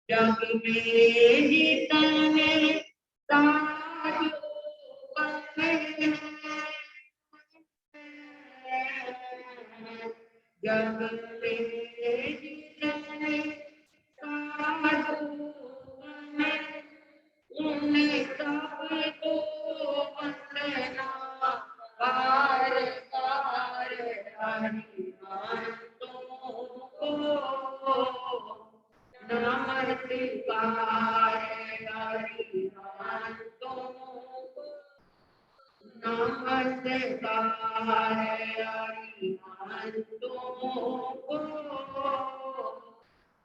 जग में जितने साधु बने जग में जितने साधु बने उन्हें सबको वंदना बार बार हरिमंतों को नमस्कार हरिमंतों को नमस्कार हरिमंतों को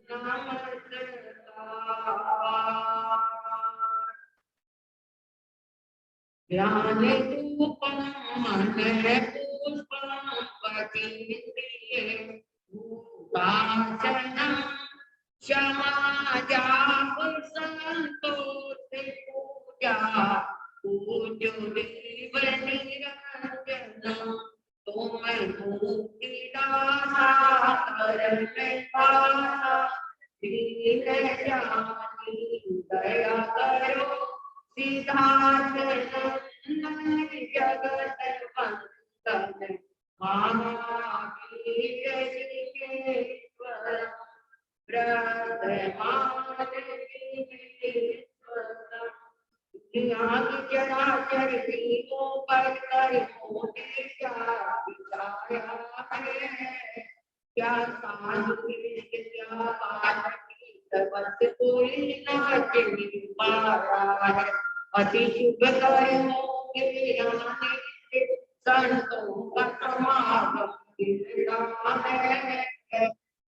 नमस्कार ज्ञान धूपम मन पुष्पम पतिंद्रिये भूताशनम क्षमा जाप संतोष पूजा पूजो देव निरंजन तुम मुक्ति दाता करने वाला दीन जानी दया करो सिद्धार्थ नंदन जगत वंदन महावीर सिद्धेश्वर चराचर जीवों पर कर मोहे क्या साधु क्या बात बस कोई नाच पारा है अति शुभ कर्मों के आने से संतों का समागम है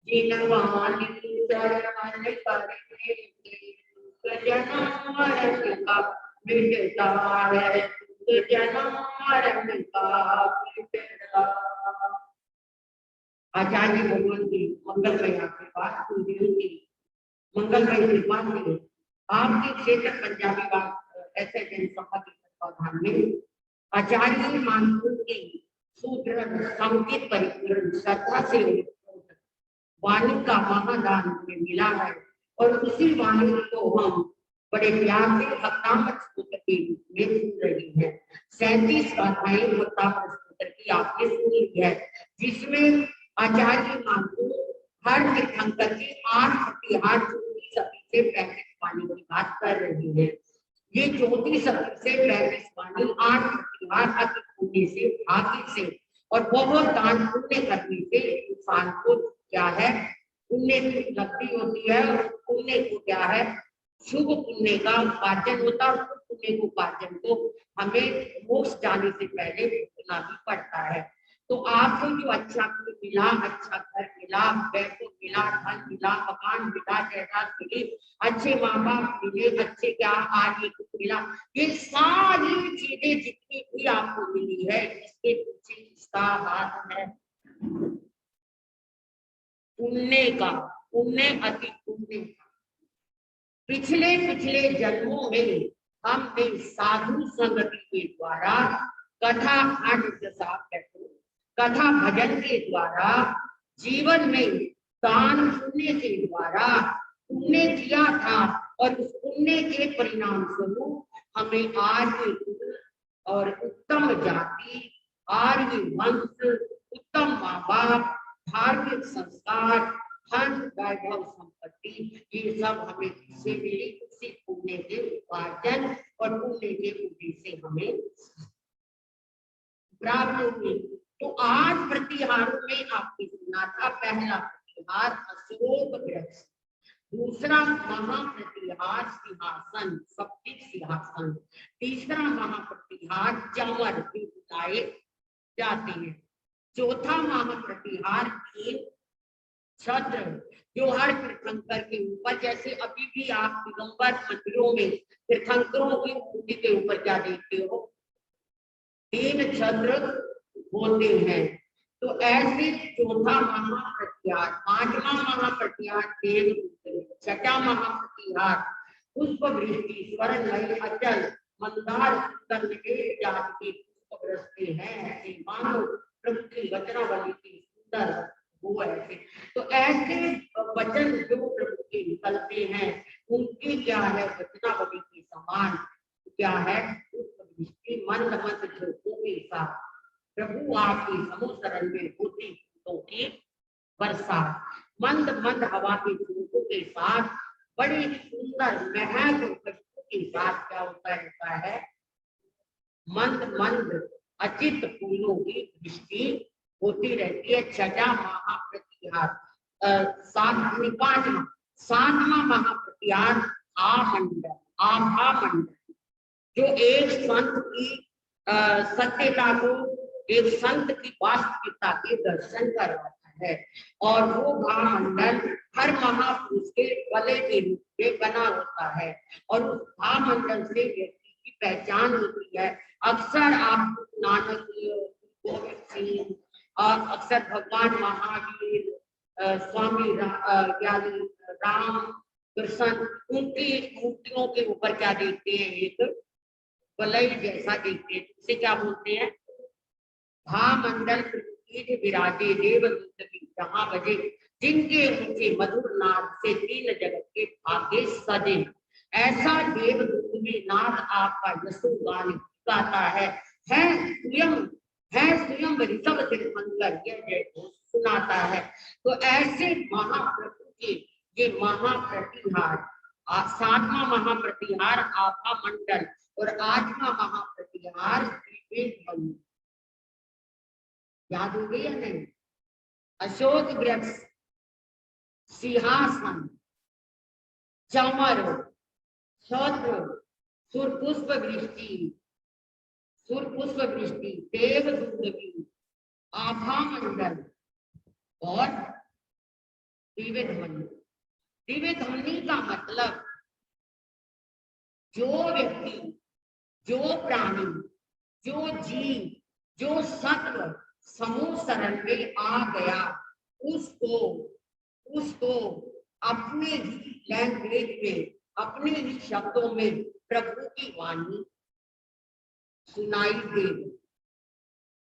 जिनवानी शरण करने जन्म मरण का मिटता है जन्म मरण का मिटता। आचार्य भगवान की मंगलमय आशीर्वाद की मंगलमय कृपा से आपके क्षेत्र पंजाबी बात ऐसे जनसभा के तत्वाधान में आचार्य मानपुर की सूत्र संकेत परिपूर्ण श्रद्धा से वाणी का महादान में मिला है और उसी वाणी को हम बड़े प्यार से भक्तामृत स्तोत्र के रूप में सुन रही है। 37 गाथाएं भक्तामृत स्तोत्र की आपने सुनी है, जिसमें आचार्य मानपुर हर तीर्थंकर की 8 प्रतिहार चौथी सती से 35 वाणी की बात कर रही है। ये चौथी सती से 35 वाणी 8 प्रतिहार अति पुण्य से भाग्य से और बहुत दान पुण्य करने से इंसान को क्या है पुण्य की उपलब्धि होती है और पुण्य को क्या है शुभ पुण्य का उपार्जन होता है। शुभ पुण्य को उपार्जन को हमें मोक्ष जाने से पहले भुगतना भी पड़ता है। तो आपको जो अच्छा मिला, अच्छा घर मिला, वैभव मिला, धन मिला, मकान मिला, जायदाद मिली, अच्छे माँ बाप मिले, अच्छे क्या आगे कुछ मिला, ये सारी चीजें जितनी भी आपको मिली है इसके पीछे इसका हाथ है पुण्य का, पुण्य अति पुण्य का। पिछले जन्मों में हमने साधु संगति के द्वारा कथा कथा भजन के द्वारा जीवन में दान पुण्य के द्वारा पुण्य किया था और उस पुण्य के परिणाम स्वरूप हमें आर्य और उत्तम जाति, आर्य वंश, उत्तम माँ बाप, धार्मिक संस्कार, धन, वैभव, संपत्ति, ये सब हमें किससे मिली? उसी पुण्य के उपार्जन और पुण्य के उद्देश्य से हमें प्राप्त हुई। तो आज प्रतिहारों में आपने सुना था पहला प्रतिहार अशोक वृक्ष, दूसरा महाप्रतिहार सिंहासन, सप्तिक सिंहासन, तीसरा महाप्रतिहार चंवर बुलाए जाते हैं, चौथा महाप्रतिहार छत्र जो हर तीर्थंकर के ऊपर, जैसे अभी भी आप दिगंबर मंदिरों में तीर्थंकरों की मूर्ति के ऊपर क्या देखते हो 3 छत्र होते हैं। तो ऐसे चौथा महाप्रतिहार, 5वां महाप्रतिहार देवदूत, 6वां महाप्रतिहार पुष्प वृष्टि, स्वर्णमय अचल मंदार जाति के पुष्प बरसते हैं, ऐसे मानो प्रकृति वज्रावली की सुंदर वो ऐसे। तो ऐसे वचन जो प्रभु के निकलते हैं उनकी क्या है, वचनावली के समान क्या है, दृष्टि मंद मंद झोंकों के साथ प्रभु आपकी समुद्र में होती फूलों की वर्षा, मंद मंद हवा के झोंकों के साथ बड़ी सुंदर महक और खुशबू के साथ क्या होता रहता है, मंद मंद अचित फूलों की दृष्टि होती रहती है। छठा महाप्रतिहार, सातवां महाप्रतिहार आमंडल, आभा मंडल, जो एक संत की सत्यता को, एक संत की वास्तविकता के दर्शन करवाता है। और वो भामंडल हर महापुरुष के गले के रूप में बना होता है और उस भामंडल से व्यक्ति की पहचान होती है। अक्सर आप नानक, गोविंद सिंह और अक्सर भगवान महावीर, स्वामी राम कृष्ण, उनकी मूर्तियों के ऊपर क्या देखते हैं, एक वलय जैसा देखते हैं। उसे क्या बोलते हैं, भामंडल विराजे देवदूत की जहां बजे, जिनके ऊंचे मधुर नाद से तीन जगत के भाग्य सजे। ऐसा देवदूत भी नाद आपका यशोगान गाता है स्वयं ऋषभ तीर्थंकर यह जय को सुनाता है। तो ऐसे महाप्रभु के ये महाप्रतिहार, सातवां महाप्रतिहार आभा मंडल और आठवां महाप्रतिहार याद हो गई या नहीं, अशोक वृक्ष, सिंहासन, चमर, छत्र, सुरपुष्प वृष्टि, देवदूत, आभा मंडल और दिव्य ध्वनि। दिव्य ध्वनि का मतलब जो व्यक्ति, जो प्राणी, जो जीव, जो सत्व समूह शरण में आ गया, उसको अपने ही लैंग्वेज में, अपने ही शब्दों में प्रभु की वाणी सुनाई दे।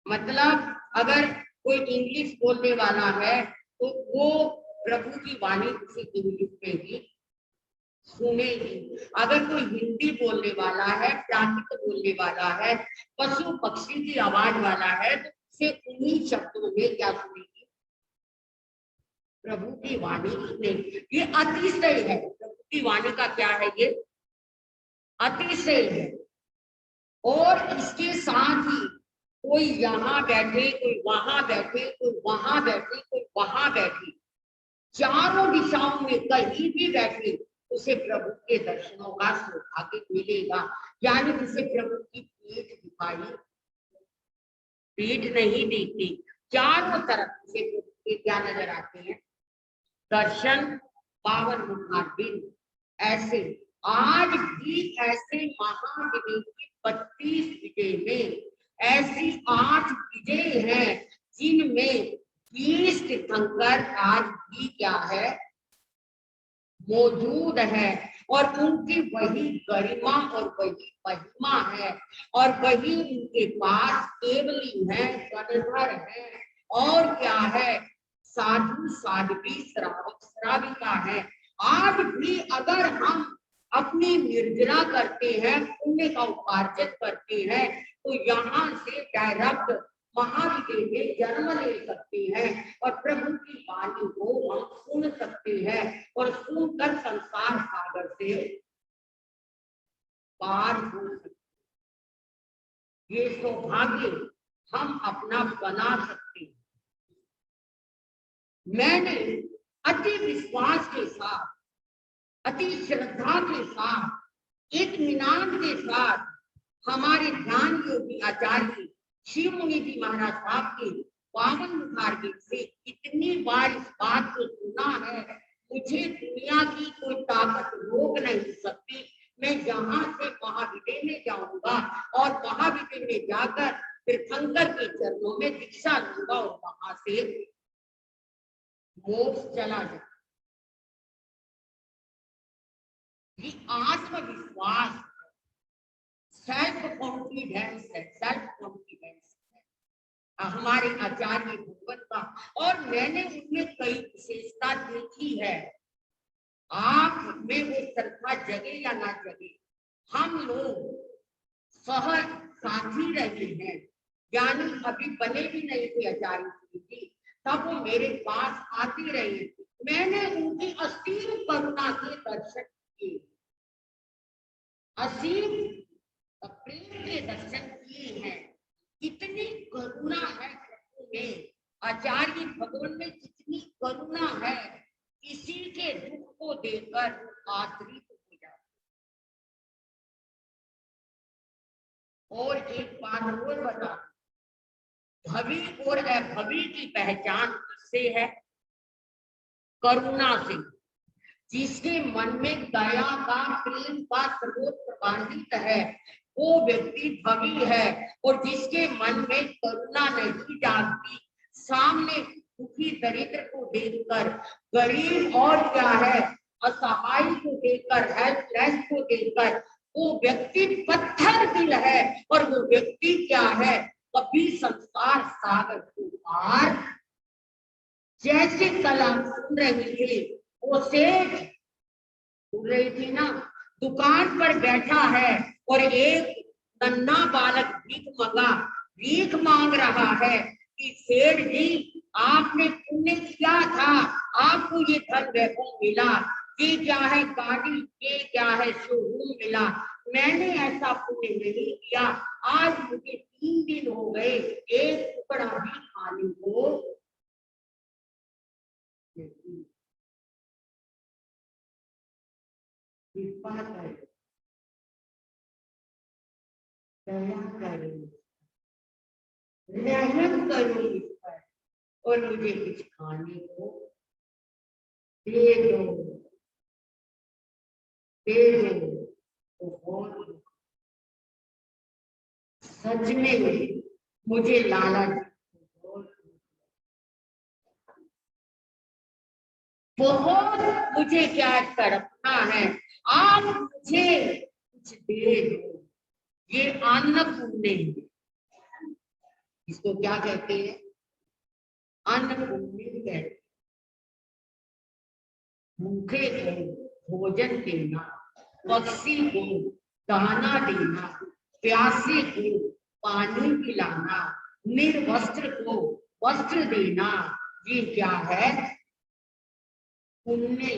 मतलब अगर कोई इंग्लिश बोलने वाला है तो वो प्रभु की वाणी उसे इंग्लिश में ही सुनेगी। अगर कोई हिंदी बोलने वाला है, प्राकृत बोलने वाला है, पशु पक्षी की आवाज वाला है, तो उसे उन्हीं शब्दों में क्या सुनेगी, प्रभु की वाणी सुनेगी। ये अतिशय है, प्रभु की वाणी का क्या है, ये अतिशय है। और इसके साथ ही कोई यहाँ बैठे, कोई वहां बैठे, कोई वहां बैठे, कोई वहां बैठे, चारों दिशाओं में कहीं भी बैठे उसे प्रभु के दर्शनों का सौभाग्य मिलेगा। यानी उसे प्रभु की पीठ दिखाई, पीठ नहीं दिखती, चारों तरफ उसे प्रभु के क्या नजर आते हैं, दर्शन, पावन मुखारबिंद। ऐसे आज भी ऐसे महादिनों की 32 विजय में ऐसी 8 विजय हैं जिनमें 20 तीर्थंकर आज भी क्या है, मौजूद है। और उनकी वही गरिमा और वही महिमा है और वही उनके पास केवली है, गणधर है और क्या है, साधु साध्वी श्रावक श्राविका है। आज भी अगर हम अपनी निर्जरा करते हैं, पुण्य का उपार्जन करते हैं, तो यहाँ से डायरेक्ट महाविद्य में जन्म ले सकते हैं और प्रभु की वाणी को हम सुन सकते हैं और सुनकर संसार सागर से पार हो सकते। ये सौभाग्य हम अपना बना सकते हैं। मैंने अति विश्वास के साथ, अति श्रद्धा के साथ, इत्मीनान के साथ हमारे ध्यान योगी आचार्य शिव मुनि जी महाराज साहब के पावन मुखारबिंद से इतनी बार इस बात को सुना है, मुझे दुनिया की कोई ताकत रोक नहीं सकती। मैं यहाँ से महाविद्य में जाऊंगा और महाविद्य में जाकर तीर्थंकर के चरणों में दीक्षा लूंगा और वहां से मोक्ष चला जाए। ये हमारे आचार्य भगवत का, और मैंने उनमें कई विशेषता देखी है। आप में वो श्रद्धा जगे या ना जगे, हम लोग सह साथी रहे हैं, यानी अभी बने भी नहीं थे आचार्य जी, तब वो मेरे पास आती रही। मैंने उनकी असीम करुणा के दर्शन किए, असीम प्रेम के दर्शन किए हैं। इतनी करुणा है प्रभु में, आचार्य भगवान में जितनी करुणा है, किसी के दुख को देखकर आश्रित हो जाता। और एक बात और बता, भवी और अभवी की पहचान किससे है? करुणा से। जिसके मन में दया का, प्रेम का स्रोत प्रवाहित है, वो व्यक्ति भवी है। और जिसके मन में करुणा नहीं जागती, सामने दुखी दरिद्र को देखकर, गरीब और क्या है असहाय को देखकर, हेल्पलेस को देखकर, वो व्यक्ति पत्थर दिल है। और वो व्यक्ति क्या है, कभी संसार सागर को पार। जैसे कल आप सुन रही थी, वो सेठ सुन रही थी ना, दुकान पर बैठा है और एक नन्हा बालक भीख मांग रहा है कि सेठ जी आपने पुण्य किया था, आपको ये धन वैभव मिला, ये क्या है गाड़ी, ये क्या है शोरूम मिला, मैंने ऐसा पुण्य नहीं किया। आज मुझे 3 दिन हो गए एक टुकड़ा भी खाने को कृपा करें, दया करें, रहम करो इस पर, और मुझे कुछ खाने को दे दो, दे दो। तो बहुत सच में मुझे लालच बहुत, मुझे क्या तड़पना है, आप मुझे कुछ दे दो। ये अन्न पुण्य, इसको क्या कहते हैं? अन्न पुण्य कहते हैं। भूखे को भोजन देना, पक्षी को दाना देना, प्यासे को पानी पिलाना, निर्वस्त्र को वस्त्र देना, ये क्या है? पुण्य।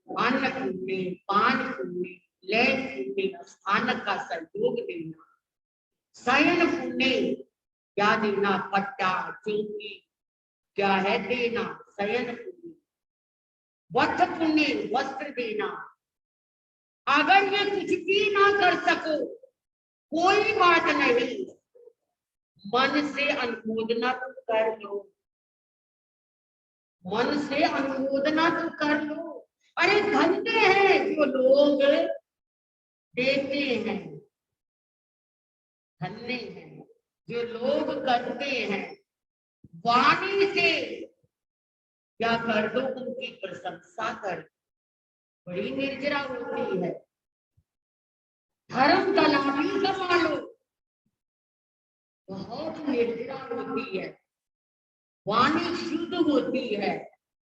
अन्न पुण्य, पान पुण्य, लय पुण्य, स्थान का सहयोग देना, शयन पुण्य, क्या देना? पट्टा चौकी क्या है देना, शयन पुण्य। वस्त्र पुण्य, वस्त्र देना। अगर ये कुछ भी ना कर सको कोई बात नहीं, मन से अनुमोदना तो कर लो, मन से अनुमोदना तो कर लो। अरे धन्य है जो लोग देते हैं, धन्य है जो लोग करते हैं। वाणी से क्या कर दो, उनकी प्रशंसा कर, बड़ी निर्जरा होती है। धर्म दलाली कमा लो, बहुत निर्जरा होती है। वाणी शुद्ध होती है,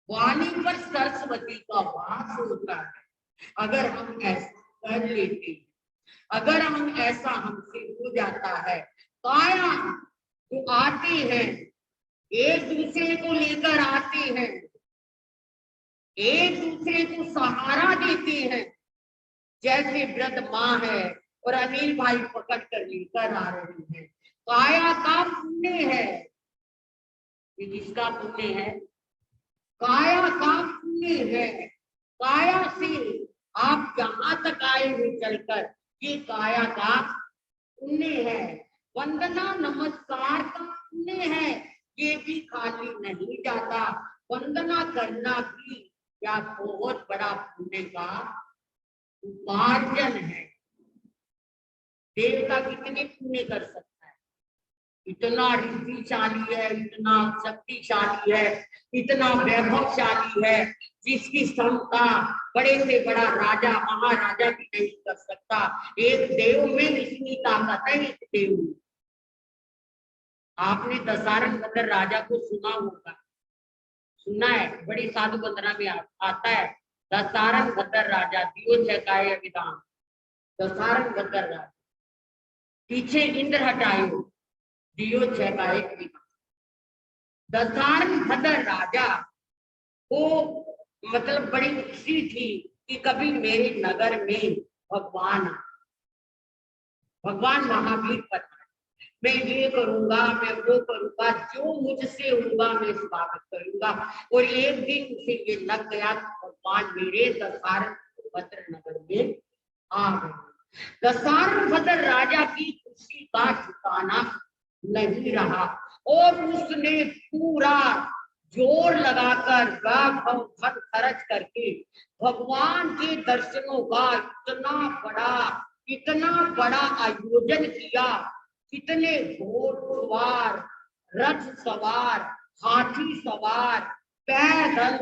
वाणी पर सरस्वती का वास होता है। अगर हम ऐसा कर लेते, अगर हम ऐसा हमसे हो जाता है, काया तो आते हैं, एक दूसरे को लेकर आते हैं, एक दूसरे को सहारा देते हैं। जैसे वृद्ध माँ है और अनिल भाई पकड़ कर लेकर आ रहे हैं, काया का पुण्य है। ये किसका पुण्य है? काया का पुण्य है। काया से आप जहां तक आए हो चलकर, ये काया का पुण्य है। वंदना नमस्कार का पुण्य है, ये भी खाली नहीं जाता। वंदना करना भी क्या बहुत बड़ा पुण्य का उपार्जन है। देवता कितने पुण्य कर सकता है? इतना रिद्धिशाली है, इतना शक्तिशाली है, इतना वैभवशाली है, जिसकी क्षमता बड़े से बड़ा राजा महाराजा भी नहीं कर सकता। एक देव में इतनी ताकत है, एक देव आपने दसारण भद्र राजा को सुना होगा, सुना है, बड़ी साधु वंदना में आता है। दसारण भद्र राजा दियो जगाए विधान, दसारण भद्र राजा पीछे इंद्र हटायो, दियो जगाए विधान। दसारण भद्र राजा को मतलब बड़ी खुशी थी कि कभी मेरे नगर में भगवान महावीर पर, मैं ये करूंगा, मैं वो करूंगा, जो मुझसे होगा मैं स्वागत करूंगा। और एक दिन उसे ये लग गया भगवान मेरे दसारण भद्र नगर में आ गए। दसारण भद्र राजा की खुशी का ठिकाना नहीं रहा और उसने पूरा जोर लगाकर धन खर्च करके भगवान के दर्शनों का इतना बड़ा आयोजन किया। कितने घोड़ सवार, रथ सवार, हाथी सवार, पैदल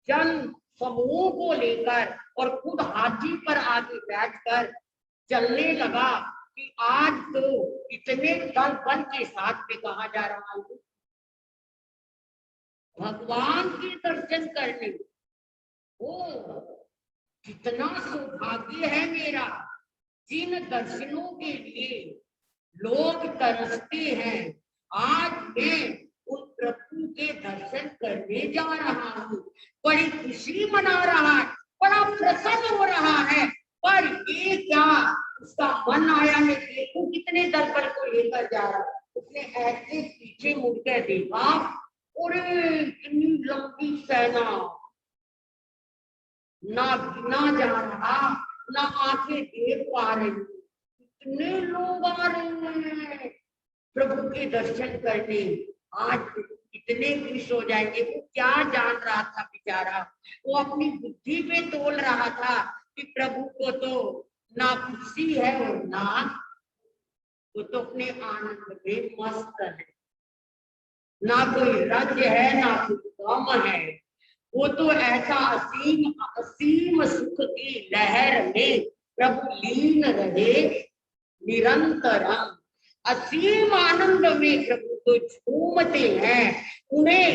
जन समूह को लेकर और खुद हाथी पर आगे बैठकर चलने लगा कि आज तो इतने दल बल के साथ में कहा जा रहा हूं भगवान के दर्शन करने। ओ कितना सौभाग्य है मेरा, जिन दर्शनों के लिए लोग तरसते हैं, आज मैं उन प्रभु के दर्शन करने जा रहा हूँ। बड़ी खुशी मना रहा है, बड़ा प्रसन्न हो रहा है। पर ये क्या उसका मन आया है, देखो कितने दर्पण को लेकर जा रहा है। उसने ऐसे पीछे मुड़कर देखा और इतनी लंबी सेना, ना जा रहा, ना आंखें देख पा रही, इतने लोग आ रहे हैं प्रभु के दर्शन करने। आज इतने खुश हो जाएंगे। वो क्या जान रहा था बेचारा, वो अपनी बुद्धि पे तोल रहा था कि प्रभु को तो ना खुशी है और ना, वो तो अपने आनंद में मस्त है, ना कोई राज्य है ना कोई गम है। वो तो ऐसा असीम सुख की लहर में प्रभु लीन रहे निरंतरम। असीम आनंद में प्रभु तो झूमते हैं। उन्हें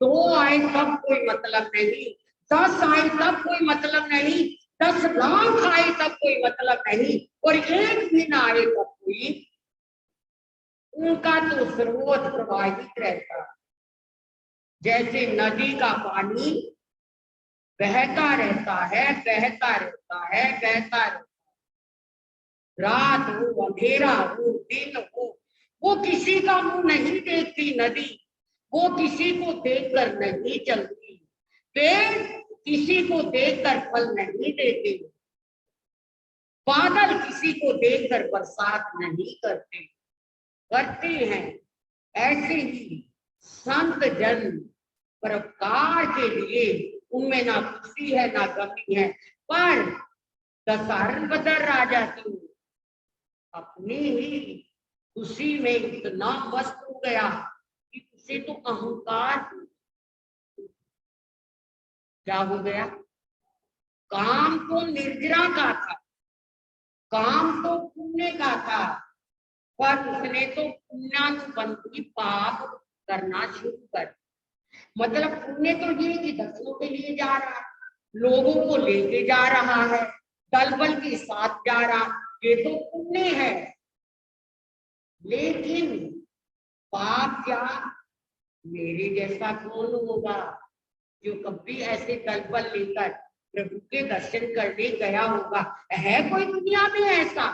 2 आए तब कोई मतलब नहीं, 10 आए तब कोई मतलब नहीं, 10 लाख आए तब कोई मतलब नहीं, और एक दिन आए तब कोई, उनका तो स्रोत प्रवाहित रहता, जैसे नदी का पानी बहता रहता है, बहता रहता है, बहता रहता है। रात हो, अंधेरा हो, दिन हो, वो किसी का मुंह नहीं देखती नदी, वो किसी को देखकर नहीं चलती, पेड़ किसी को देखकर फल नहीं देते, बादल किसी को देखकर बरसात नहीं करते हैं। ऐसे ही संत जन परोपकार के लिए उनमें ना खुशी है ना गमी है। पर दसारण भद्र राजा तो अपनी ही खुशी में इतना मस्त हो गया कि उसे तो अहंकार, क्या हो गया, काम तो निर्जरा का था, काम तो पुण्य का था, पर उसने तो पुण्यानुबंधी पाप करना शुरू कर। मतलब पुण्य तो ये कि दर्शनों के लिए जा रहा, लोगों को लेके जा रहा है, दल बल के साथ जा रहा, ये तो पुण्य है। लेकिन पाप क्या, मेरे जैसा कौन होगा जो कभी ऐसे दल बल लेकर प्रभु के दर्शन करने गया होगा। है कोई दुनिया में ऐसा?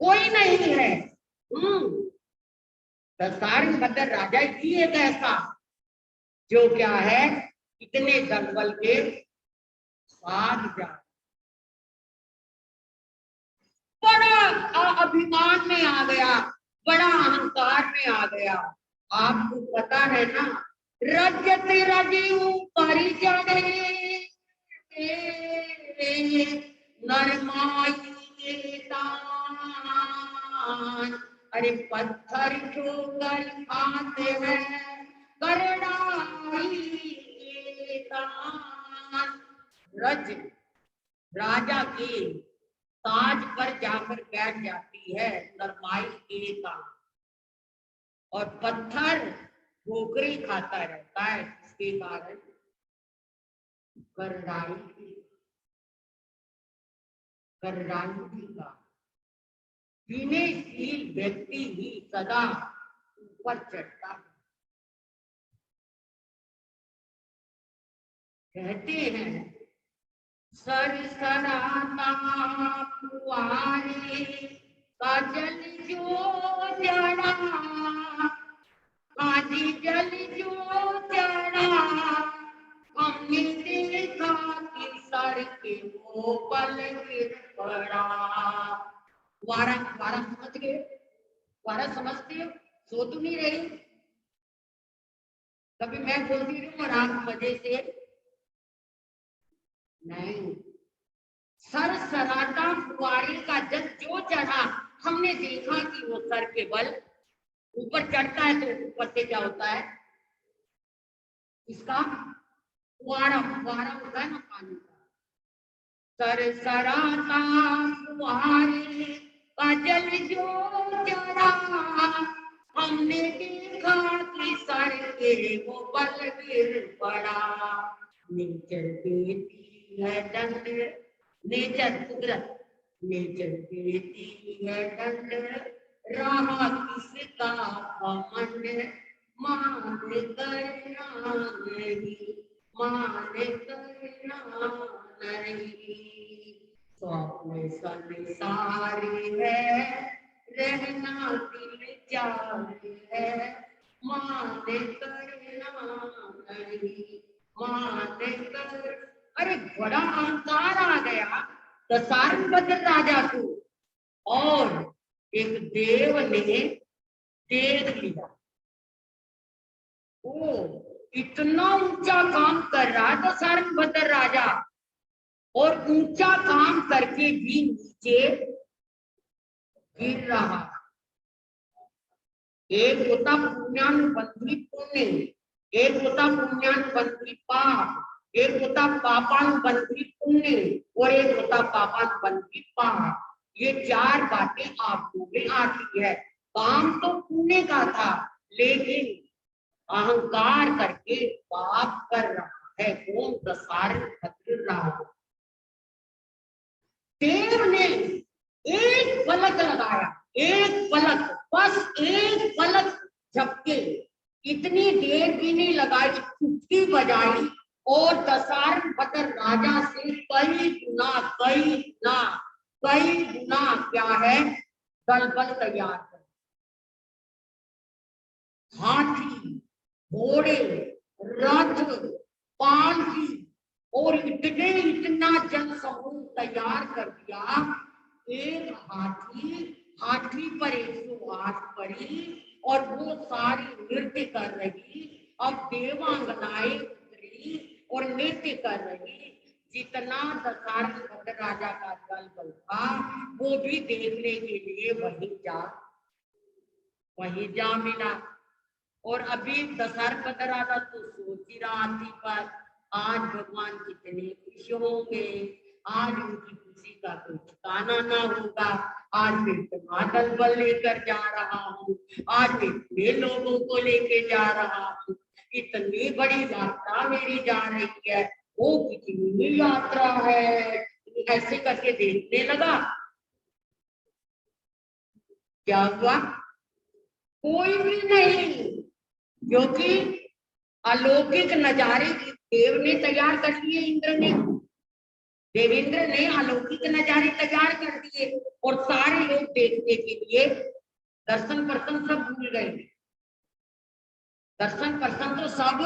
कोई नहीं है। दसारण भद्र राजा ही एक ऐसा जो क्या है, इतने दल बल के साथ जा, बड़ा अभिमान में आ गया, बड़ा अहंकार में आ गया। आपको पता है ना, रजते रजीव परिचरे नरमाई तान। अरे पत्थर ठोकर खाते हैं करड़ाई तान। रज राजा की ताज पर जाकर बैठ जाती है नरमाई एक, और पत्थर ठोकरे खाता रहता है। इसके कारण करडाई का विनयशील व्यक्ति ही सदा ऊपर चढ़ता है। कहते हैं सरसराता फुआरे का जल जो जड़ा, आदि जल जो जड़ा, हमने देखा कि सर के वो पल गिर पड़ा। वारा वारा समझ गए? वारा समझते हो? सो तो नहीं रही? कभी मैं बोलती हूँ और आप मजे से नहीं। सरसराता फुआरे का जल जो चढ़ा, हमने देखा कि वो सर के बल ऊपर चढ़ता है। तो ऊपर से क्या होता है? इसका फुआरा, फुआरा होता है ना पानी का। सरसराता फुआरे का जल जो चढ़ा, हमने देखा कि सर के वो बल गिर पड़ा। नेचर देती है दंड, नेचर कुदरत, नेचर देती है दंड, रहा किसका घमंड, मान करना नहीं, मान करना नहीं। स्वप्न संसार है, रहना दिल चाह है, मान करना नहीं, मान कर। अरे बड़ा अहंकार आ गया दशारंभद्र राजा को, और एक देव ने देख लिया। ओ इतना ऊंचा काम कर रहा है दशारंभद्र राजा, और ऊंचा काम करके भी नीचे गिर रहा। एक होता पुण्यानुबंधी पुण्य, एक होता पुण्यानुबंधी पाप, एक होता पापानुबंधी पुण्य, और एक होता पापानुबंधी पाप। ये चार बातें आपको में आती है। काम तो पुण्य का था, लेकिन अहंकार करके पाप कर रहा है। कौन? दशारंभद्र राजा। देव ने एक पलक लगाया, एक पलक, बस एक पलक झपके, इतनी देर भी नहीं लगाई, चुटकी बजाई और दशारंभद्र राजा से कई गुना क्या है? दल बल तैयार कर। हाथी, घोड़े, रथ, पालकी और इतना जन समूह तैयार कर दिया। एक हाथी पर 108 पड़ी और वो सारी नृत्य कर रही। अब देवांगनाएं उतरी और नृत्य कर रही। जितना दशारंभद्र राजा का दल बल था, वो भी देखने के लिए वहीं जा मिला। और अभी दशारंभद्र राजा तो सोच ही रहा थी पर आज भगवान कितने खुश होंगे, आज उनकी खुशी का कोई ठिकाना ना होगा। आज मैं इतना दल बल लेकर जा रहा हूँ, आज मैं इतने लोगों को लेके जा रहा हूँ, इतनी बड़ी यात्रा मेरी जा रही है, वो कितनी यात्रा है। ऐसे करके देखने लगा। क्या हुआ? कोई भी नहीं, क्योंकि अलौकिक नजारे देव ने तैयार कर दिए। देवेंद्र ने अलौकिक नजारे तैयार कर दिए और सारे लोग देखने के लिए दर्शन पर्सन सब भूल गए। दर्शन पर्सन तो सब,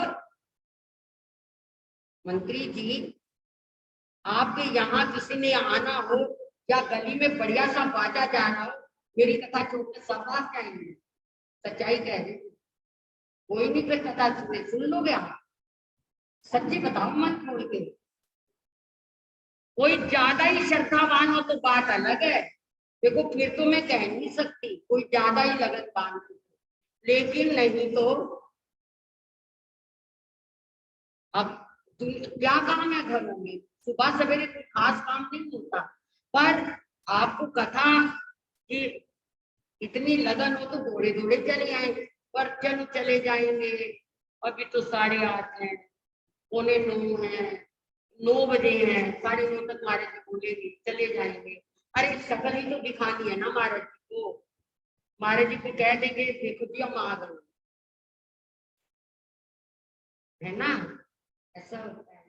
मंत्री जी आपके यहाँ किसी ने आना हो या गली में बढ़िया सा बाजा जा रहा हो, मेरी कथा छोड़कर शाबाश जाएंगे। सच्चाई कह रही, कोई नहीं फिर कथा सुन लोगे आप? सच्ची बताओ मत छोड़ के। कोई ज्यादा ही श्रद्धावान हो तो बात अलग है, देखो फिर तो मैं कह नहीं सकती कोई ज्यादा ही लगनवान हो, लेकिन नहीं तो अब क्या काम है घरों में? सुबह सवेरे कोई खास काम नहीं होता, पर आपको कथा की इतनी लगन हो तो दौड़े दौड़े चले आए। पर चले जाएंगे, अभी तो 8:30 है, 8:45 है, 9 बजे है, 9:30 तक महाराज जी बोलेंगे चले जाएंगे। अरे शक्ल ही तो दिखानी है ना महाराज जी को, महाराज जी को कह देंगे देखो जी हम आ गए, है ना, ऐसा होता है।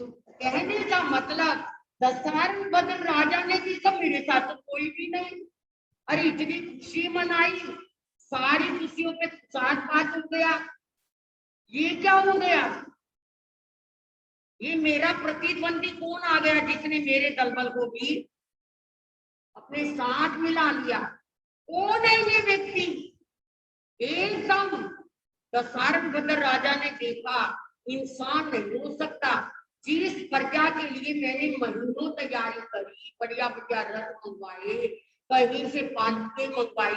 तो कहने का मतलब दशहरा बदल राजा ने देखा मेरे साथ तो कोई भी नहीं, अरे इतनी खुशी मनाई, सारी खुशियों पे साथ बात हो गया, ये क्या हो गया, ये मेरा प्रतिद्वंदी कौन आ गया जिसने मेरे दलबल को भी अपने साथ मिला लिया, कौन है ये व्यक्ति। एकदम दशरथ राजा ने देखा इंसान नहीं हो सकता, जिस प्रजा के लिए मैंने महीनों तैयारी करी, बढ़िया बढ़िया रथ मंगवाए, कहीं से पांचें मंगवाई,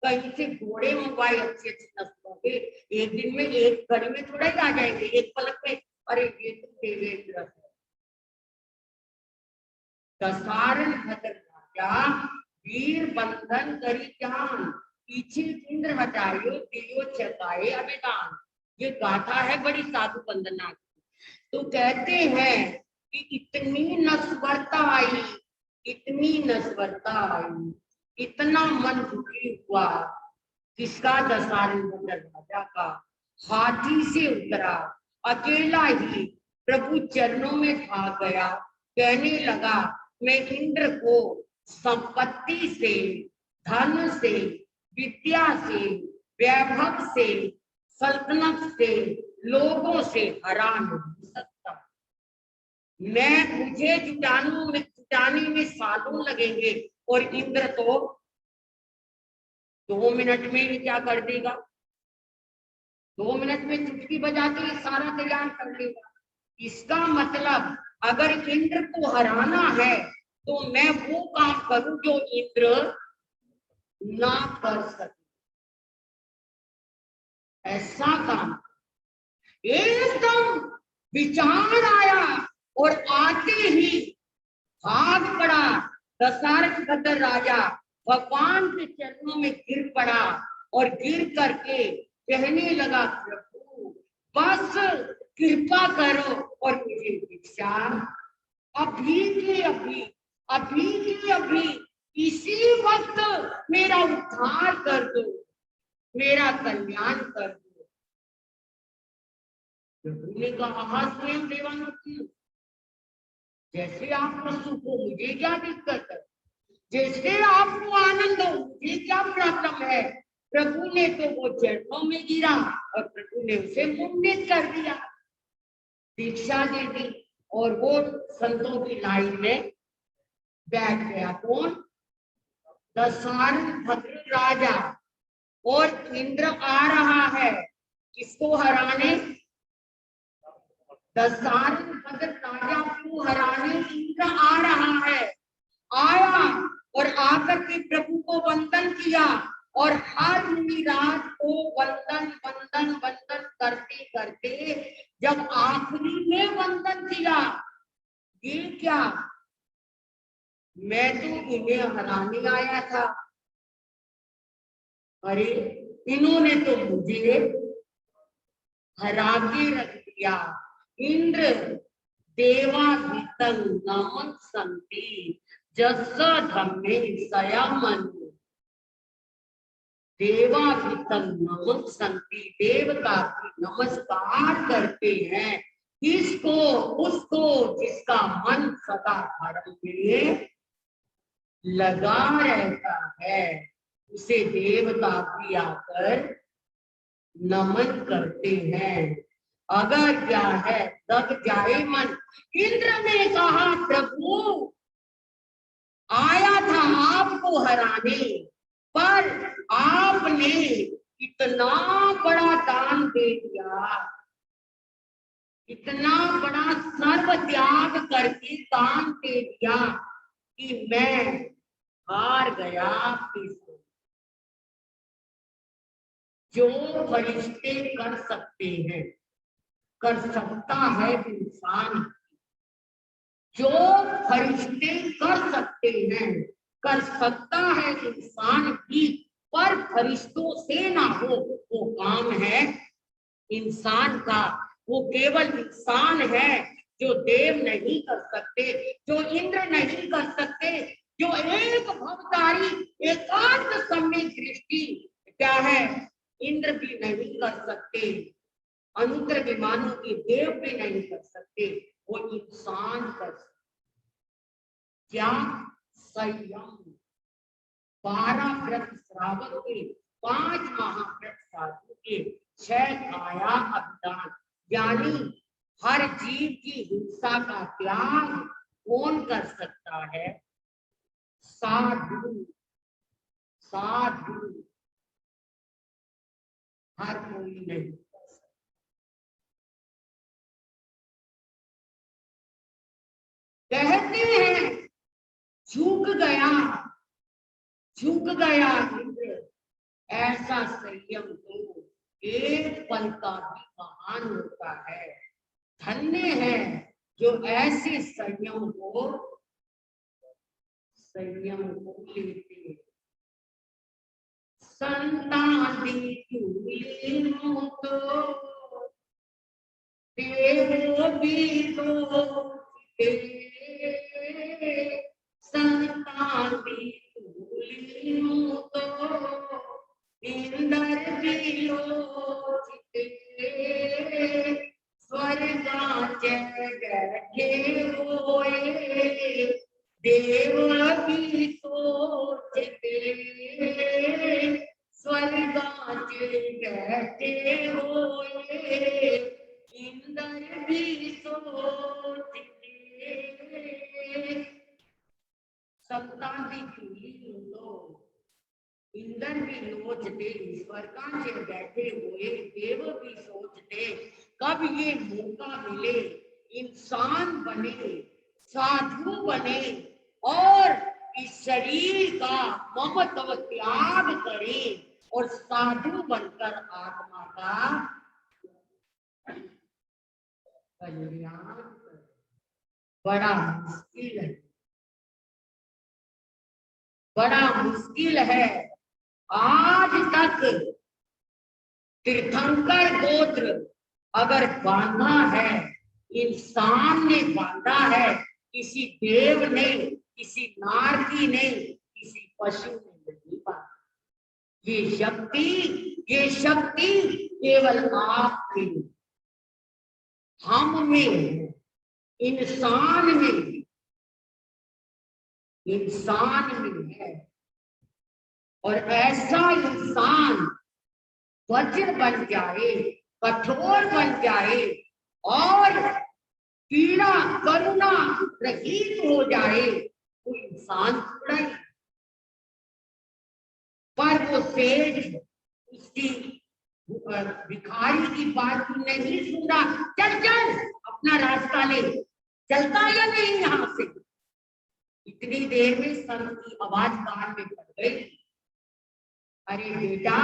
कहीं से घोड़े मंगवाए अच्छे अच्छे नस्लों के, एक दिन में एक घड़ी में थोड़ा ही आ जाएंगे, एक पलक में, अरे ये तो देवेंद्र है। दशरथ राजा वीर बंधन करी जान, पीछे इंद्र हटायो दियो चकाए अभिदान। ये गाथा है बड़ी साधु वंदना की। तो कहते हैं कि इतनी नस्वरता आई, इतनी नस्वरता आई, इतना मन दुखी हुआ, किसका, दशरथ राजा का। हाथी से उतरा, अकेला ही प्रभु चरणों में भाग गया, कहने लगा मैं इंद्र को संपत्ति से, धन से, विद्या से, वैभव से, सल्तनत से, लोगों से हरा नहीं सकता। मुझे जुटाने में सालों लगेंगे और इंद्र तो 2 मिनट में ही क्या कर देगा, 2 मिनट में चुटकी बजाते ही सारा तैयार कर लेगा। इसका मतलब अगर इंद्र को हराना है तो मैं वो काम करूं जो इंद्र ना कर सके, ऐसा काम। एकदम विचार आया और आते ही भाग पड़ा दशरथ राजा, भगवान के चरणों में गिर पड़ा और गिर करके कहने लगा प्रभु बस कृपा करो और मुझे भिक्षा अभी के अभी, अभी के अभी, इसी वक्त मेरा उद्धार कर दो, मेरा कल्याण कर दो। प्रभु ने कहा स्वयं देवानंद, जैसे आपको सुख हो मुझे क्या दिक्कत है, जैसे आपको आनंद हो मुझे क्या प्रॉब्लम है। प्रभु ने तो वो चरणों में गिरा और प्रभु ने उसे मुंडित कर दिया, दीक्षा दे दी और वो संतों की लाइन में बैठ गया। कौन, दशरथ राजा। और इंद्र आ रहा है किसको हराने, दशरथ राजा को हराने इंद्र आ रहा है। आया और आकर के प्रभु को वंदन किया और हर रात को वंदन वंदन वंदन करते करते जब आखिरी में वंदन किया, ये क्या, मैं तो इन्हें हराने आया था, अरे इन्होंने तो मुझे हरा के रख दिया। इंद्र देवाभितं नमन संति जस धम्मे सयामन, देवाभितं नमन संति, देवता की नमस्कार करते हैं किसको, उसको जिसका मन सदा धर्म में लगा रहता है, उसे देवता भी आकर नमन करते हैं। अगर क्या है दब जाए मन। इंद्र ने कहा प्रभु आया था आपको हराने, पर आपने इतना बड़ा दान दे दिया, इतना बड़ा सर्व त्याग करके दान दे दिया कि मैं हार गया आपके साथ। जो फरिश्ते कर सकते हैं, कर सकता है इंसान, जो फरिश्ते कर सकते हैं कर सकता है इंसान भी, पर फरिश्तों से ना हो, वो काम है इंसान का। वो केवल इंसान है जो देव नहीं कर सकते, जो इंद्र नहीं कर सकते, जो एक भवतारी एकांत सम्यक दृष्टि क्या है, इंद्र भी नहीं कर सकते, अनुग्रह विमानों के देव भी नहीं कर सकते, वो इंसान कर सकते। क्या? संयम। 12 व्रत श्रावक के, 5 महाव्रत साधु के, 6 काया अभिदान, यानी हर जीव की हिंसा का त्याग कौन कर सकता है? साधु। साधु, हर कोई नहीं कर सकता। कहते हैं झुक गया, झुक गया इंद्र, ऐसा संयम तो एक पल का भी महान होता है। धन्य है जो ऐसे संयम को लेते। संतानी तो देव भी तो संतानी तो इंदर भी लोचिते, स्वर्गाचे बैठे होए देव भी सोचते, स्वर्गाचे बैठे होए इंदर भी सोचते। संतानी तो इंद्र भी लोचते, स्वर्गाचे बैठे हुए देव भी सोचते, कब ये मौका मिले इंसान बने, साधु बने और इस शरीर का ममत्व त्याग करे और साधु बनकर आत्मा का कल्याण करे। बड़ा मुश्किल है, बड़ा मुश्किल है। आज तक तीर्थंकर गोत्र अगर बांधा है, इंसान ने बांधा है, किसी देव ने, किसी नारकी ने, किसी पशु ने नहीं बांधा। ये शक्ति केवल आप में, हम में, इंसान में है। और ऐसा इंसान वज्र बन जाए, कठोर बन जाए और पीड़ा करुणा रहित हो जाए, वो इंसान थोड़ा ही। पर वो सेठ उसकी भिखारी की बात नहीं सुना, चल चल अपना रास्ता ले, चलता या नहीं यहाँ से। इतनी देर में संत की आवाज कान में पड़ गई, अरे बेटा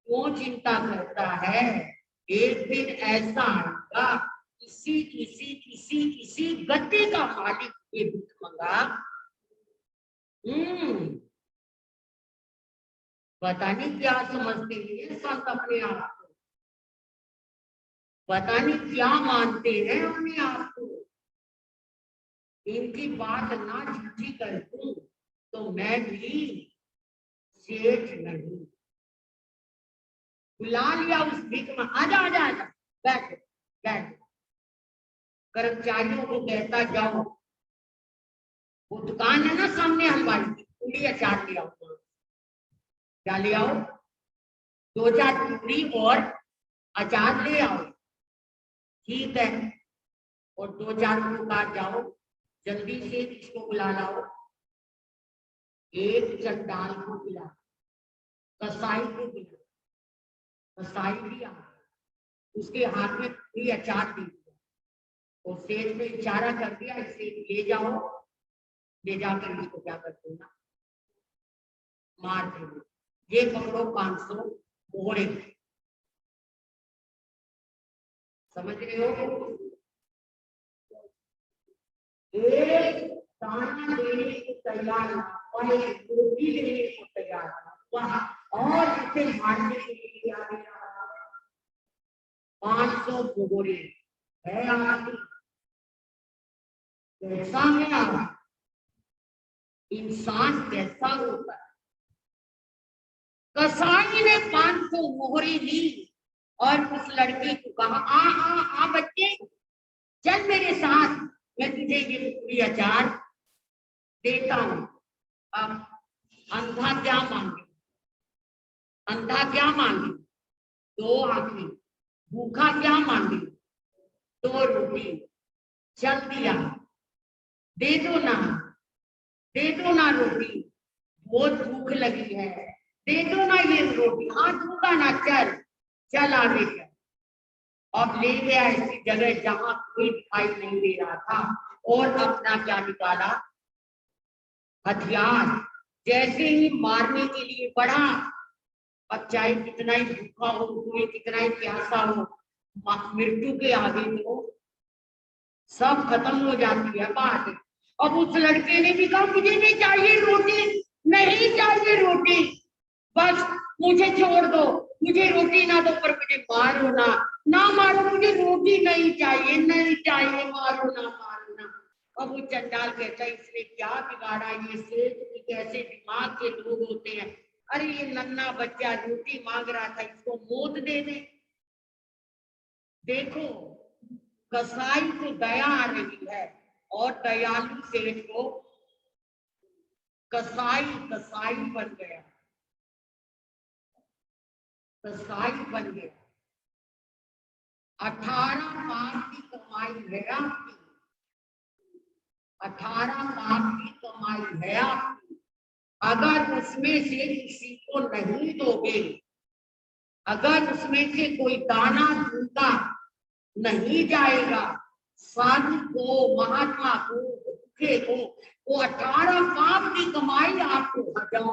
क्यों चिंता करता है, एक दिन ऐसा आएगा, किसी गद्दे का मालिक ये भिख मंगा। पता नहीं क्या समझते हैं संत अपने आप को, पता नहीं क्या मानते हैं अपने आप को। इनकी बात ना झूठी कर दूं तो मैं भी सेठ नहीं। बुला लिया उस भिख में, आजा आजा आजा, बैठ बैठ। कर्मचारियों को कहता जाओ, वो दुकान है ना सामने हलवाई की, पूरी अचार ले आओ। क्या ले आओ? 2-4 पूरी और अचार ले आओ। ठीक है, और 2-4 को काट जाओ, जल्दी से इसको बुला लाओ। एक चंडाल को बुला, कसाई को बुला, कसाई भी आ, उसके हाथ में पूरी अचार दी और सेठ ने इशारा कर दिया, इसे ले जाओ, ले जाकर इसको क्या कर देना, मार देना। ये पकड़ो 500 मोहरे। समझ रहे हो? एक दाना देने को तैयार था और एक रोटी देने को तैयार था, और इसे मारने के लिए आ गया 500 घोड़े है आदमी। कैसा है इंसान, कैसा होता है। कसाई ने 500 मोहरी ली और उस लड़की को कहा आ बच्चे चल मेरे साथ, मैं तुझे ये पूरी अचार देता हूं। अब अंधा क्या मांगे, अंधा क्या मांगे, 2 आंखें। भूखा क्या मांगे, 2 रोटी। चल दिया, दे दो ना रोटी, बहुत भूख लगी है, दे दो ना ये रोटी। हाँ दूंगा ना, चल आगे चल। अब ले गया ऐसी जगह जहां कोई दिखाई नहीं दे रहा था और अपना क्या निकाला, हथियार। जैसे ही मारने के लिए बढ़ा, अब चाहे कितना ही भूखा हो, कोई कितना ही प्यासा हो, मृत्यु के आगे तो सब खत्म हो जाती है बात। अब उस लड़के ने भी कहा मुझे नहीं चाहिए रोटी, नहीं चाहिए रोटी, बस मुझे छोड़ दो, मुझे रोटी ना दो पर मुझे मारो ना मारो, मुझे रोटी नहीं चाहिए, नहीं चाहिए, मारो ना। अब वो चंडाल कहता है इसने क्या बिगाड़ा, ये सेठ कैसे दिमाग के लोग होते हैं, अरे ये नन्हा बच्चा रोटी मांग रहा था, इसको मौत दे दे। देखो कसाई को दया आ रही है और दयालु सेठ को कसाई बन गया, कसाई बन गया। 18 पाप की कमाई है आपकी, 18 पाप की कमाई है आपकी। अगर उसमें से किसी को नहीं दोगे, अगर उसमें से कोई दाना भूखा नहीं जाएगा, साधु को, महात्मा को, भूखे को, वो 18 पाप की कमाई आपको हजम,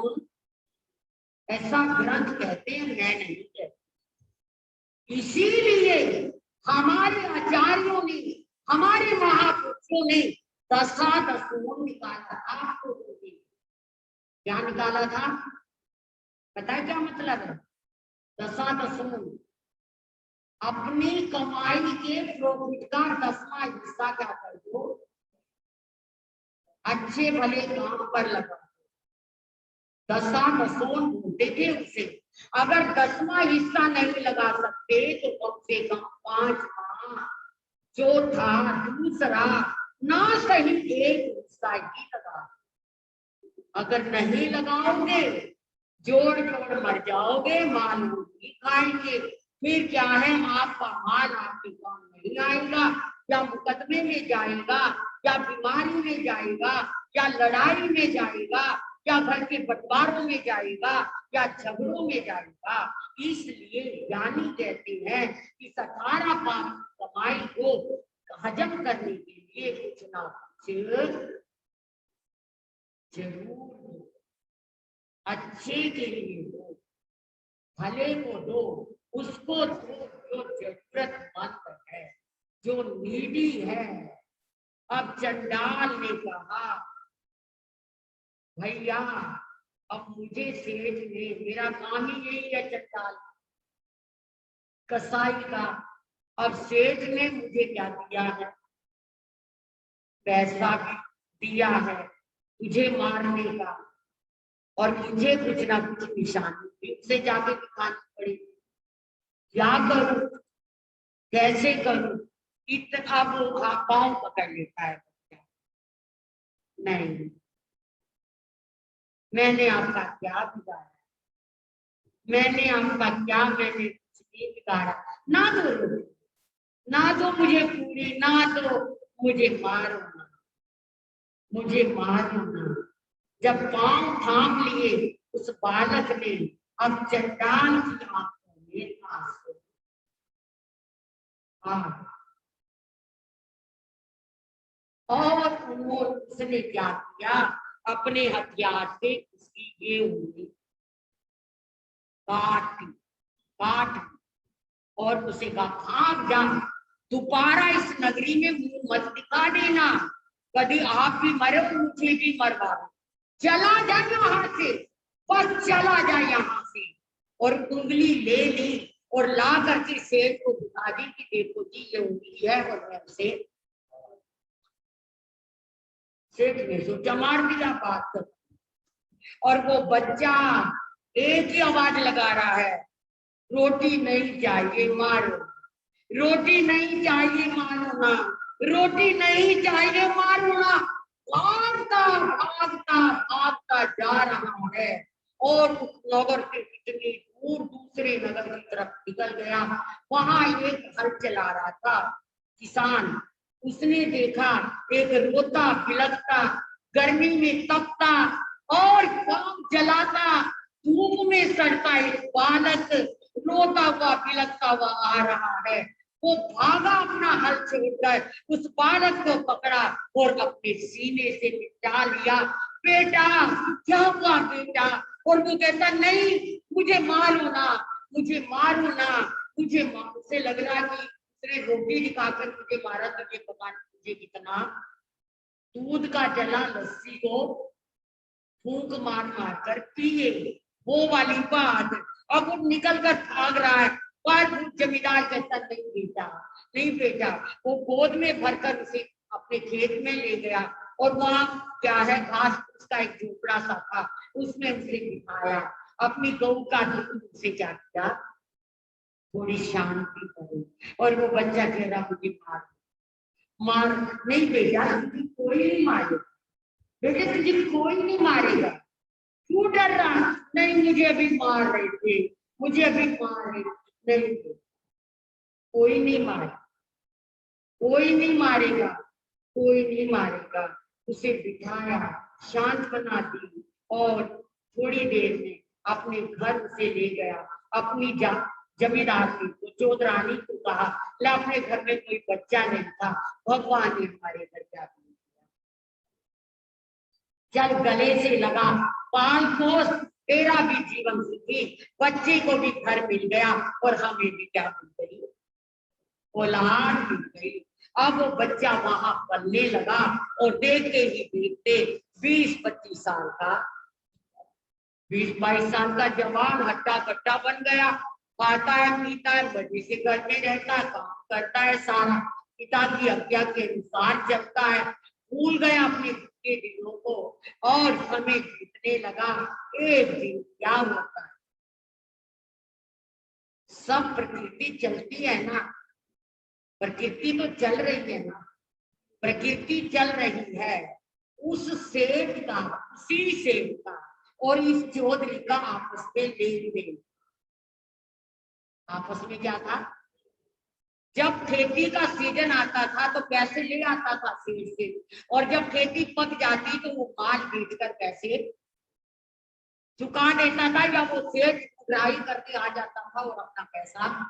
ऐसा ग्रंथ कहते हैं, मैं नहीं कहती। इसीलिए हमारे आचार्यों ने, हमारे महापुरुषों ने दशादशों निकाला आपको। क्या निकाला था, पता है क्या मतलब है? दशादशों अपनी कमाई के प्रॉफिट का 10वां हिस्सा क्या कर दो, अच्छे भले काम पर लगा। दशादशों बोलते थे उसे। अगर 10वां हिस्सा नहीं लगा सकते तो कम से कम 5वां, चौथा, दूसरा, ना सही 1 हिस्सा ही लगा। अगर नहीं लगाओगे जोड़ मर जाओगे, माल नहीं खाएंगे। फिर क्या है, आपका माल आपके काम नहीं आएगा, या मुकदमे में जाएगा, या बीमारी में जाएगा, या लड़ाई में जाएगा, या घर के बंटवारों में जाएगा, या झगड़ों में जाएगा। इसलिए ज्ञानी कहते हैं कि 18 पाप कमाई को हजम करने के लिए कुछ ना कुछ जरूर अच्छे के लिए दो, भले को दो, उसको दो जो जरूरतमंद है, जो नीडी है। अब चंडाल ने कहा भैया अब मुझे सेठ ने, मेरा काम ही यही है चंडाल कसाई का, अब सेठ ने मुझे क्या दिया है, पैसा भी दिया है तुझे मारने का, और मुझे कुछ ना कुछ निशानी से जाके दिखानी पड़ी। क्या करूं, कैसे करूं? इतना वो पांव पकड़ लेता है बच्चा, नहीं मैंने आपका क्या बिगाड़ा, मैंने आपका क्या, मैंने कुछ नहीं बिगाड़ा, ना दो रोटी, ना दो मुझे पूरी, ना दो मुझे मारो ना, मुझे मारो ना। जब पांव थाम लिए उस बालक ने, अब चट्टान की आंखों में आंसू। और उसने क्या किया, अपने हथियार से उसकी ये उंगली काट और उसे कहा भाग जा, दोबारा इस नगरी में मुंह मत दिखा देना, कभी आप भी मरो मुझे भी मरवा, चला जा वहां से। बस चला जा यहाँ से। और उंगली ले ली और ला करके सेठ को दिखा दी कि देखो जी ये उंगली है, और मैं उसे, सेठ ने सोचा मार दिया बात कर। और वो बच्चा एक ही आवाज लगा रहा है, रोटी नहीं चाहिए मारो, रोटी नहीं चाहिए मारो ना, रोटी नहीं चाहिए मारो ना। भागता भागता भागता जा रहा है और उस नगर के इतनी दूर दूसरे नगर की तरफ निकल गया। वहां एक हल चला रहा था किसान, उसने देखा एक रोता बिलखता, गर्मी में तपता और काम जलाता, धूप में सड़ता एक बालक रोता हुआ बिलखता हुआ आ रहा है। वो भागा अपना हल छोड़कर, उस बालक को पकड़ा और अपने सीने से लिपटा लिया। बेटा क्या हुआ बेटा? और वो कहता नहीं मुझे मारो ना, मुझे मारो ना, मुझे से लग रहा कि उसने रोटी दिखाकर मुझे मारा, तुझे पता नहीं मुझे कितना। दूध का जला लस्सी को फूंक मार मार कर पिए, वो वाली बात। अब वो निकल कर भाग रहा है, पर जमींदार कहता नहीं बेटा, नहीं बेटा। वो गोद में भरकर उसे अपने खेत में ले गया और वहां क्या है, घास उसका एक झोपड़ा सा था, उसमें उसे बिठाया, अपनी गऊ का दूध उसे क्या किया, थोड़ी शांति करी। और वो बच्चा कह रहा मुझे मार मार, नहीं बेटा तुझे कोई नहीं मारेगा, बेटे तुझे कोई नहीं मारेगा, क्यों डर रहा? नहीं मुझे अभी मार रहे थे, मुझे अभी मार रहे थे। नहीं कोई नहीं मारे, कोई नहीं मारेगा, कोई नहीं मारेगा। उसे बिठाया, शांत बना दी और थोड़ी देर में अपने घर उसे ले गया। अपनी जमींदार को, चौधरानी को कहा ले अपने घर में कोई बच्चा नहीं था, भगवान ने हमारे घर क्या किया, चल गले से लगा, पाल पोस, तेरा भी जीवन सुखी, बच्चे को भी घर मिल गया और हमें भी क्या मिल गई, औलाद मिल गई। अब वो बच्चा वहां पलने लगा और देखते ही देखते 20-25 साल का, 20-22 साल का जवान हट्टा कट्टा बन गया। खाता है पीता है, मजे से घर में रहता है, काम करता है, सारा पिता की आज्ञा के अनुसार चलता है। भूल गया अपने के दिनों को और समय बीतने लगा। एक दिन क्या होता है, सब प्रकृति चलती है ना, प्रकृति तो चल रही है ना, प्रकृति चल रही है। उस सेठ का, उसी सेठ का और इस चौधरी का आपस में लेन देन, आपस में क्या था, जब खेती का सीजन आता था तो पैसे ले आता था सेठ से, और जब खेती पक जाती तो वो माल बेचकर पैसे चुका देता था, या वो सेठ उड़ाई करके आ जाता था और अपना पैसा।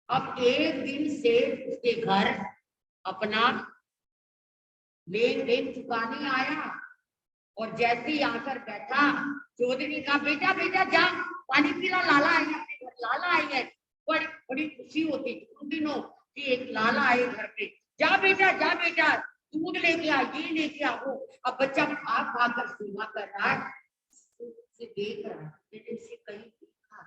अब एक दिन सेठ उसके घर अपना लेन देन चुकाने आया और जैसे ही आकर बैठा, चौधरी का बेटा बेटा जा पानी पीला, लाला आई अपने घर, लाला आई है। बड़ी बड़ी खुशी होती उन दिनों कि एक लाला आए घर पे, जा बेटा दूध लेके आ, ये लेके आ वो। अब बच्चा भाग भाग कर सेवा कर रहा है, उसे देख रहा है, मैंने इसे कहीं देखा,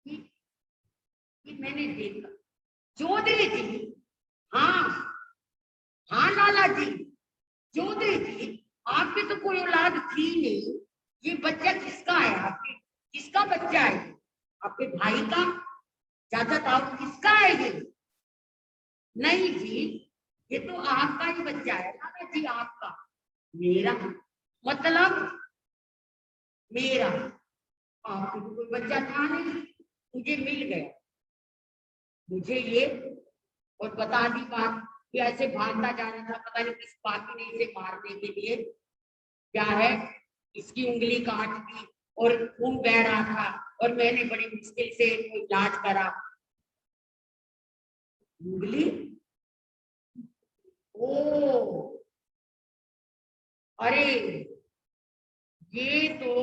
कि मैंने देखा चौधरी जी, हाँ हाँ लाला जी, चौधरी जी आपकी तो कोई औलाद थी नहीं, ये बच्चा किसका है, आपके किसका बच्चा है, आपके भाई का, चाचा ताऊ किसका है ये? नहीं जी ये तो आपका ही बच्चा है लाला जी, आपका। मेरा मतलब मेरा, आपको तो कोई बच्चा था नहीं, मुझे मिल गया, मुझे ये। और बता दी बात कि ऐसे भागता जा रहा था, पता नहीं किस पापी ने इसे मारने के लिए क्या है, इसकी उंगली काट दी और खून बह रहा था, और मैंने बड़ी मुश्किल से इलाज करा। उंगली, ओ अरे ये तो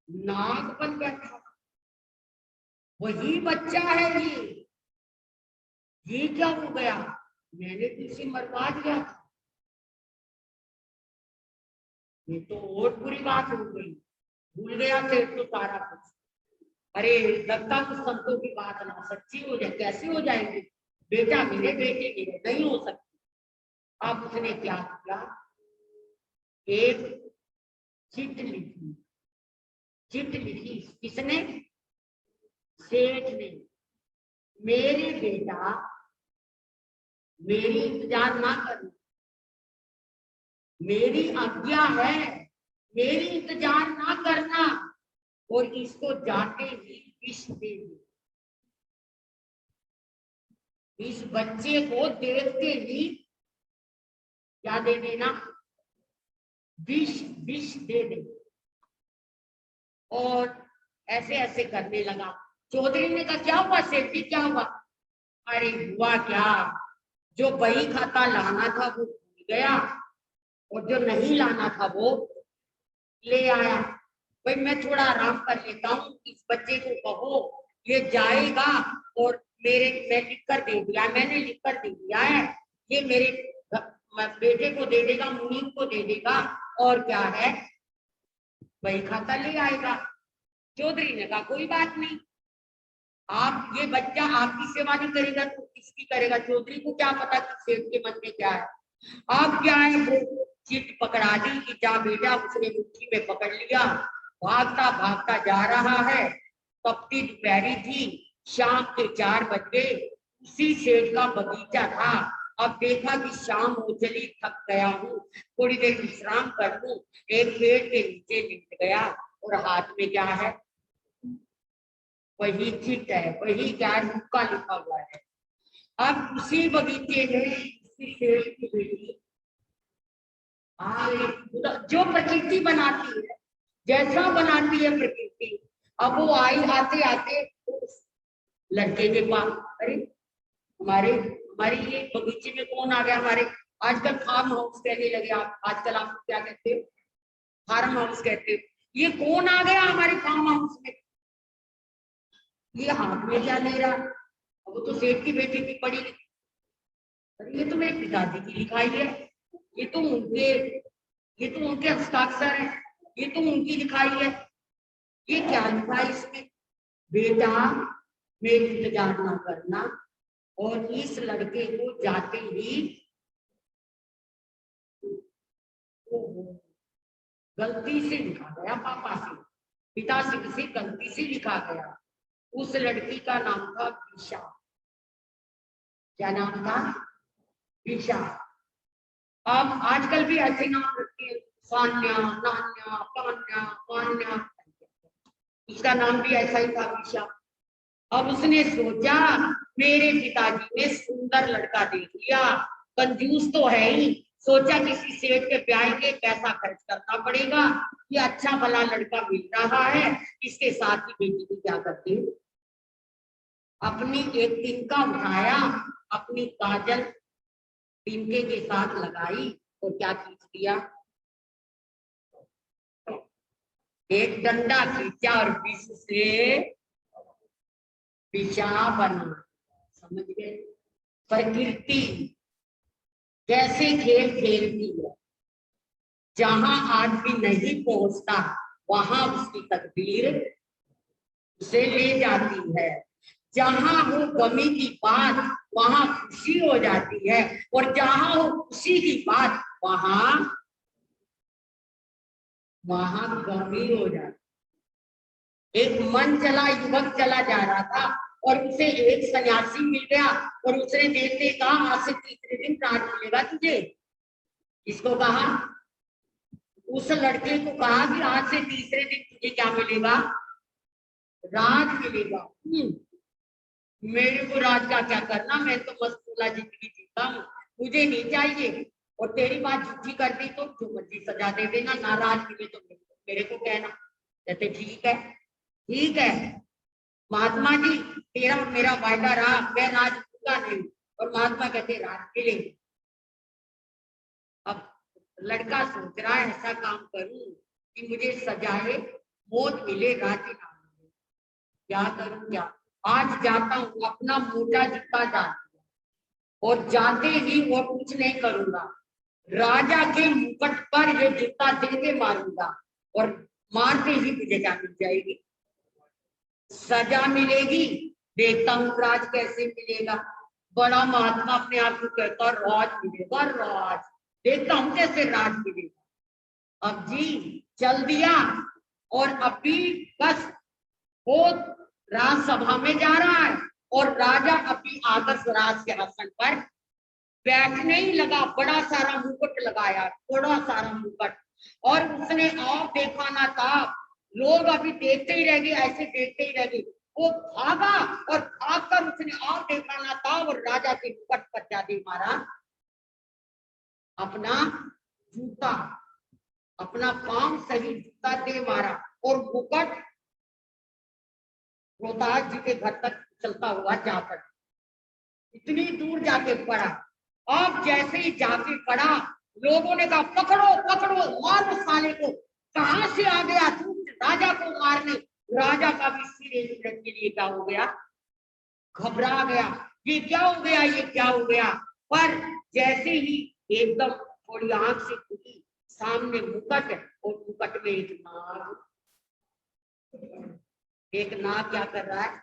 नाग बन बैठा, वही बच्चा है ये क्या हो गया, मैंने तो इसे मरवा दिया था। ये तो और बुरी बात हो गई, भूल गया थे तो सारा कुछ। अरे लगता तो संतों की बात ना सच्ची हो जाए, कैसे हो जाएगी? बेटा मिले बेटे मिले, नहीं हो सकती। अब उसने क्या किया, एक चिट लिखी। चिट लिखी किसने? सेठ ने। मेरे बेटा मेरी इंतजार ना करना, मेरी आज्ञा है, मेरी इंतजार ना करना, और इसको जाते ही विष दे दो। इस बच्चे को देखते ही क्या दे देना? विष, विष दे दे। और ऐसे ऐसे करने लगा। चौधरी ने कहा क्या हुआ सेठ जी, क्या हुआ? अरे हुआ क्या, जो बही खाता लाना था वो भूल गया, और जो नहीं लाना था वो ले आया। भाई मैं थोड़ा आराम कर लेता हूँ, इस बच्चे को कहो ये जाएगा, और मैं लिख कर दे दिया, मैंने लिख कर दे दिया है, ये मेरे बेटे को दे देगा, मुनीम को दे देगा, और क्या है वही खाता ले आएगा। चौधरी ने कहा कोई बात नहीं, आप ये बच्चा आपकी सेवा नहीं करेगा तो किसकी करेगा? चौधरी को क्या पता कि सेठ के मन में क्या है। आप क्या है, वो चिट पकड़ा दी कि जा बेटा, उसने मुट्ठी में पकड़ लिया, भागता भागता जा रहा है। तपती दोपहरी थी, शाम के 4 बज गए। उसी सेठ का बगीचा था। अब देखा कि शाम हो चली, थक गया हूँ, थोड़ी देर विश्राम कर लूं। एक पेड़ के नीचे लेट गया, और हाथ में क्या है? वही चिट है, वही क्या रुक्का लिखा हुआ है। अब उसी बगीचे में उसी सेठ की बेटी जो प्रकृति बनाती है, जैसा बनाती है प्रकृति, अब वो आई आते आते उस लड़के के पास। अरे हमारे हमारी ये बगीचे में कौन आ गया? हमारे आजकल फार्म हाउस कहने लगे आप, आजकल आप क्या कहते हो? फार्म हाउस कहते हो। ये कौन आ गया हमारे फार्म हाउस में? ये हाथ में क्या ले रहा? वो तो सेठ की बेटी की पड़ी लिखी। अरे ये तो मेरे पिताजी की लिखाई है, ये तो उनके हस्ताक्षर है, ये तो उनकी लिखाई है। ये क्या लिखा है इसमें? बेटा मेरी इंतजार ना करना, और इस लड़के को जाते ही गलती से लिखा गया, पापा से, पिता से गलती से लिखा गया। उस लड़की का नाम था विशा। क्या नाम था? विशा। अब आजकल भी ऐसे नाम रखते हैं, सान्या, नान्या, पान्या, पान्या। इसका नाम भी ऐसा ही था, विशा। अब उसने सोचा मेरे पिताजी ने सुंदर लड़का देख लिया, कंजूस तो है ही, सोचा किसी सेठ के ब्याह के पैसा खर्च करना पड़ेगा, ये अच्छा भला लड़का मिल रहा है, इसके साथ ही बेटी को क्या करती हूँ। अपनी एक तिनका उठाया, अपनी काजल तिनके के साथ लगाई, और क्या खींच दिया? एक डंडा खींचा और विष से विषा बना। समझ गए? प्रकृति कैसे खेल खेलती है, जहां आदमी नहीं पहुंचता वहां उसकी तकदीर उसे ले जाती है। जहां हो गमी की बात वहां खुशी हो जाती है, और जहां हो खुशी की बात वहां गमी हो जाती। एक मन चला युवक चला जा रहा था, और उसे एक सन्यासी मिल गया, और उसने देखते कहा आज से तीसरे दिन राज मिलेगा तुझे। इसको कहा, उस लड़के को कहा कि आज से तीसरे दिन तुझे क्या मिलेगा? राज मिलेगा। मेरे को राज का क्या करना, मैं तो मस्तूला जिंदगी जीता हूँ, मुझे नहीं चाहिए। और तेरी बात झूठी कर दी तो जो मर्जी सजा दे देना, ना राज मिले तो मेरे को कहना। कहते ठीक है, ठीक है महात्मा जी, तेरा मेरा वायदा रहा, मैं राज दूंगा नहीं। और महात्मा कहते राज मिले। अब लड़का सोच रहा है ऐसा काम करूं कि मुझे सजाए मौत मिले, राज्य ना मिले, क्या करूं क्या? आज जाता हूं, अपना मोटा जूता डाल दिया, और जाते ही वो कुछ नहीं करूंगा, राजा के मुकुट पर ये जूता देके मारूंगा और मारते ही तुझे क्या मिल जाएगी? सजा मिलेगी। देखता हूँ राज कैसे मिलेगा। बड़ा महात्मा अपने आप को कहता राज मिलेगा, राज देखता हूँ कैसे राज मिलेगा। अब जी चल दिया और अभी बस वो राजसभा में जा रहा है और राजा अभी आदर्श राज के आसन पर बैठने ही लगा। बड़ा सारा मुकुट लगाया, बड़ा सारा मुकुट, और उसने आप देखा ना था, लोग अभी देखते ही रह गए, ऐसे देखते ही रह गए। वो भागा और भागकर उसने आप देखा ना था और राजा के मुकुट पर जादे मारा अपना जूता, अपना पांव सही जूता दे मारा और मुकुट रोहतास जी के घर तक चलता हुआ जा पड़ा। इतनी दूर जाके पड़ा। अब जैसे ही जाके पड़ा, लोगों ने कहा पकड़ो पकड़ो, मारो साले को। कहां से आ गया तू राजा को मारने? राजा का भी सिर एक मिनट के लिए क्या हो गया, घबरा गया। ये क्या हो गया, ये क्या हो गया? पर जैसे ही एकदम थोड़ी आंख से खुली, सामने मुकुट और मुकुट में एक नाग। एक नाग क्या कर रहा है?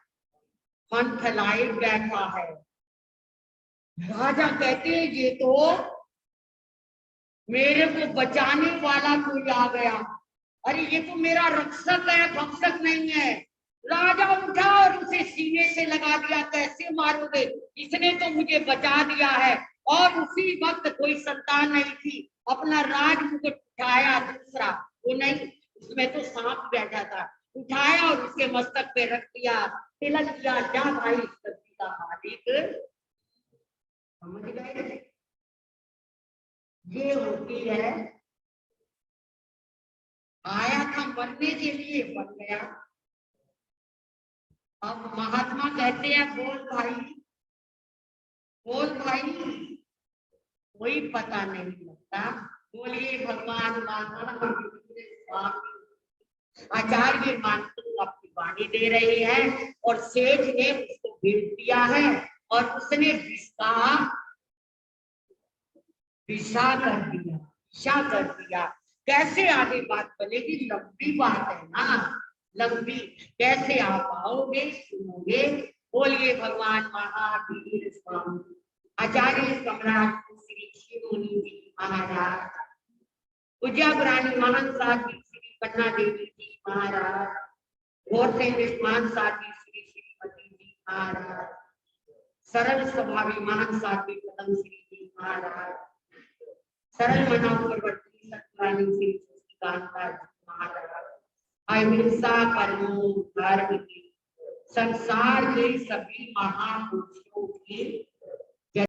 फन फैलाए बैठा है। राजा कहते हैं ये तो मेरे को बचाने वाला कोई आ गया। अरे ये तो मेरा रक्षक है, भक्षक नहीं है। राजा उठा और उसे सीने से लगा दिया। कैसे मारोगे? इसने तो मुझे बचा दिया है। और उसी वक्त कोई संतान नहीं थी। अपना राज मुकुट उठाया, दूसरा वो नहीं, उसमें तो सांप बैठा था, उठाया और उसके मस्तक पे रख दिया, तिलक किया। जा भाई, धरती का मालिक। समझ गए? ये होती है, आया था मरने के लिए, बन गया। अब महात्मा कहते हैं बोल भाई, बोल भाई। कोई पता नहीं लगता। बोलिए भगवान महान। आचार्य मानसिक अपनी वाणी दे रहे हैं और सेठ ने उसको भेज दिया है और उसने विषा कर दिया, विषा कर दिया। कैसे आगे बात बनेगी? लंबी बात है ना, लंबी। कैसे आप आओगे, सुनोगे? बोलिए भगवान महावीर स्वामी आचार्य सम्राट श्री शिरोमणि जी महाराज, पूज्य पुरानी महान साथी श्री पन्ना देवी जी महाराज, गौर से निष्मान साथी श्री श्रीमती जी महाराज, सरल स्वभावी महान साथी पदम श्री जी महाराज, सरल मनोवर्ती सत्यानी श्री कांता जी महाराज, अहिंसा परमो धर्म की संसार के सभी महापुरुषों की